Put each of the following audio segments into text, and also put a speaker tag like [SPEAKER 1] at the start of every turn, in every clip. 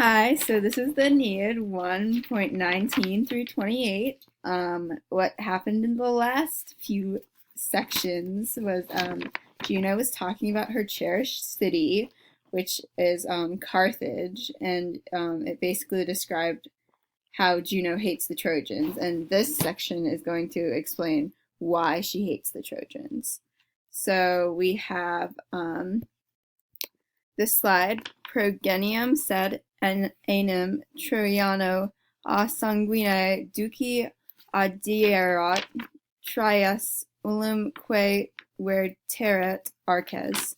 [SPEAKER 1] Hi, so this is the Aeneid 1.19 through 28. What happened in the last few sections was Juno was talking about her cherished city, which is Carthage, and it basically described how Juno hates the Trojans, and this section is going to explain why she hates the Trojans. So we have this slide. Progenium sed enim Troiano a sanguine duci adierat trias ullum quae verteret arches.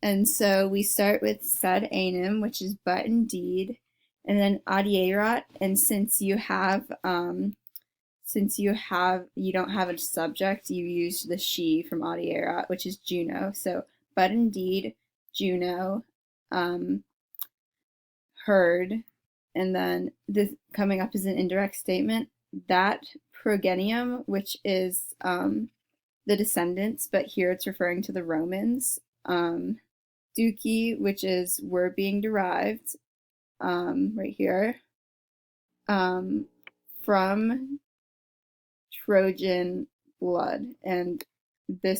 [SPEAKER 1] And so we start with sed enim, which is but indeed, and then adierat, and since you don't have a subject, you use the she from adierat, which is Juno. So but indeed, Juno, heard, and then this coming up is an indirect statement, that progenium, which is the descendants, but here it's referring to the Romans. Duci, which is were being derived, right here, from Trojan blood, and the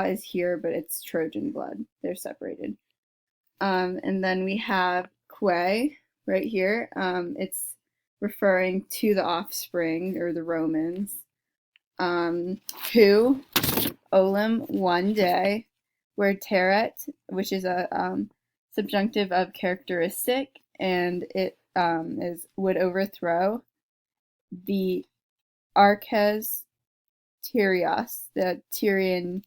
[SPEAKER 1] is here, but it's Trojan blood. They're separated. And then we have que right here. It's referring to the offspring, or the Romans, who, olim, one day, where teret, which is a subjunctive of characteristic, and it would overthrow the arches Tyrios, the Tyrian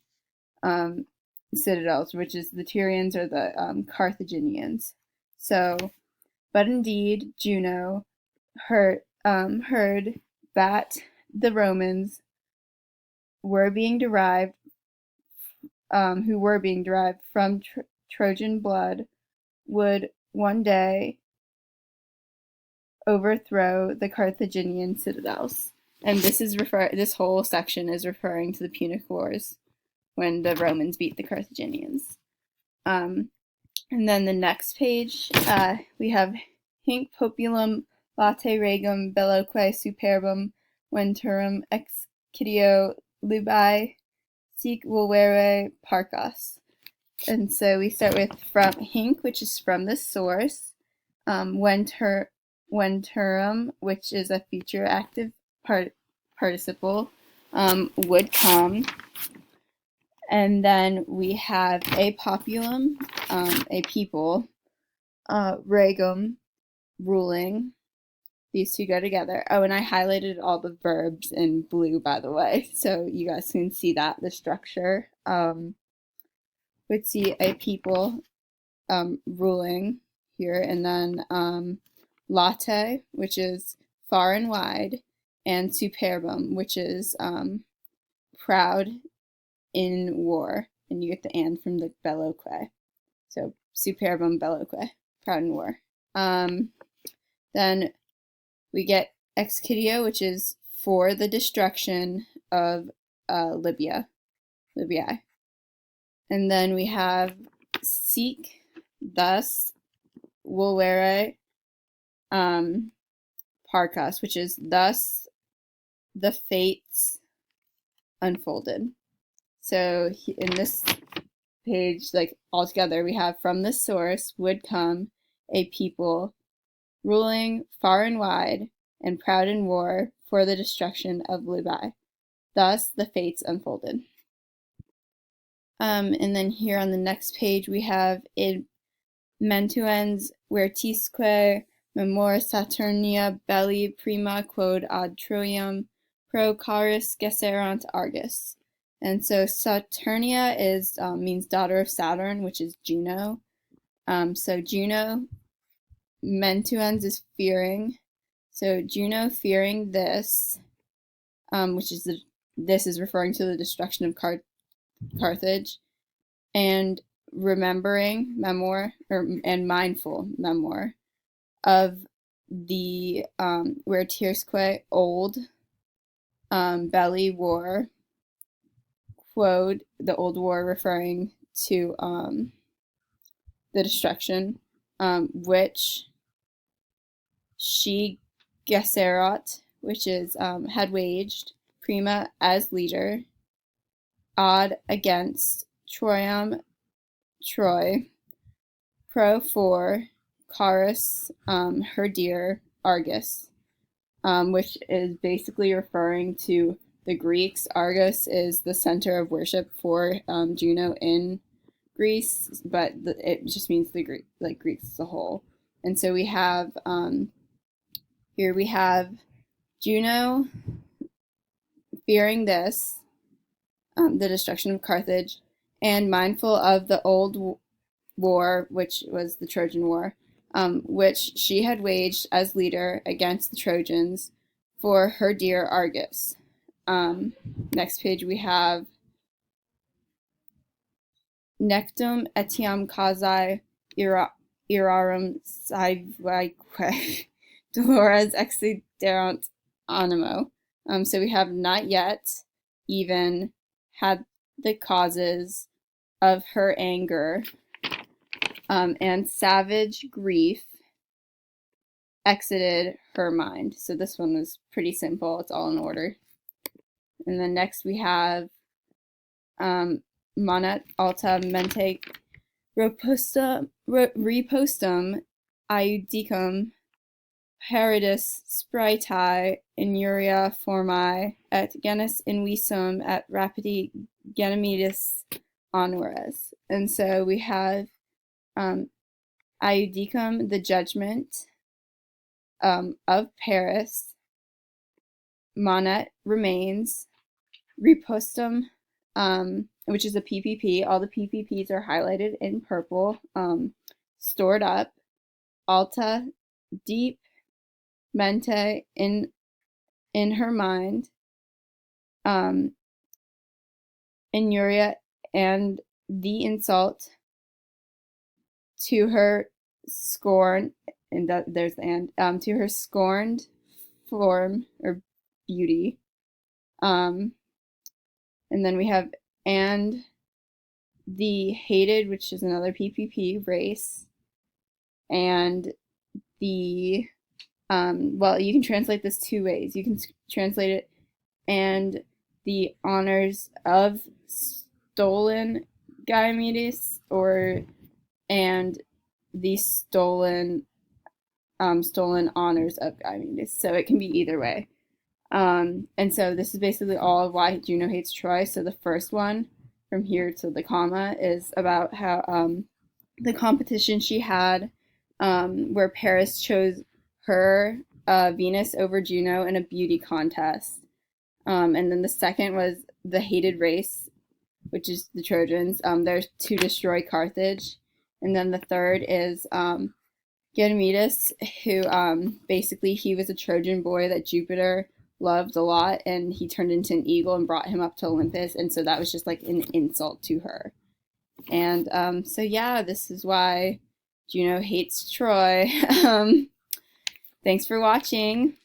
[SPEAKER 1] citadels, which is the Tyrians are the Carthaginians. So, but indeed, Juno heard that the Romans were being derived, who were being derived from Trojan blood, would one day overthrow the Carthaginian citadels. And this whole section is referring to the Punic Wars, when the Romans beat the Carthaginians. And then the next page, we have hinc populum late regum belloque superbum venturum excidio lubae sic volvere parcas. And so we start with from hinc, which is from the source, venturum, which is a future active participle, would come. And then we have a populum, a people, regum, ruling. These two go together. Oh, and I highlighted all the verbs in blue, by the way, so you guys can see that, the structure. We'd see a people, ruling here, and then latte, which is far and wide, and superbum, which is proud in war, and you get the and from the belloque. So superbum belloque, proud in war. Then we get excidio, which is for the destruction of Libya. And then we have seek, thus, volvere, parcas, which is thus the fates unfolded. So in this page, like all together, we have from this source would come a people ruling far and wide and proud in war for the destruction of Libya. Thus the fates unfolded. And then here on the next page we have id mentuens vertisque memor Saturnia belli prima quod ad Troiam pro caris gesserant Argus. And so Saturnia is means daughter of Saturn, which is Juno. So Juno, mentuens is fearing. So Juno fearing this, which is this is referring to the destruction of Carthage, and remembering and mindful memor of the where Tiersque old belly war, quote, the old war referring to the destruction, which she Gesserit, which is had waged, prima as leader, ad against Troiam Troy, pro for Carus, her dear Argus, which is basically referring to the Greeks. Argos is the center of worship for Juno in Greece, but it just means the Greeks as a whole. And so we have here we have Juno fearing this, the destruction of Carthage, and mindful of the old war, which was the Trojan War, which she had waged as leader against the Trojans for her dear Argus. Next page we have Nectum etiam causae irarum saevaque dolores exiderant animo. So we have not yet even had the causes of her anger and savage grief exited her mind. So this one was pretty simple. It's all in order. And then next we have Monet alta mente repostum iudicum paradis spritae inuria formae et genus invisum et rapidi genemidis honores. And so we have iudicum, the judgment of Paris. Monet remains. Repostum, which is a PPP. All the PPPs are highlighted in purple. Stored up. Alta, deep. Mente, in her mind. Inuria, and the insult to her scorn, and there's the and, to her scorned form or beauty. And then we have and the hated, which is another PPP, race, and the well, you can translate this two ways. You can translate it and the honors of stolen Diomedes, or and the stolen honors of Diomedes. So it can be either way. And so this is basically all of why Juno hates Troy. So the first one, from here to the comma, is about how the competition she had, where Paris chose her Venus over Juno in a beauty contest. And then the second was the hated race, which is the Trojans. They're to destroy Carthage. And then the third is Ganymedes, who basically he was a Trojan boy that Jupiter loved a lot, and he turned into an eagle and brought him up to Olympus, and so that was just like an insult to her. And so yeah, this is why Juno hates Troy. Thanks for watching.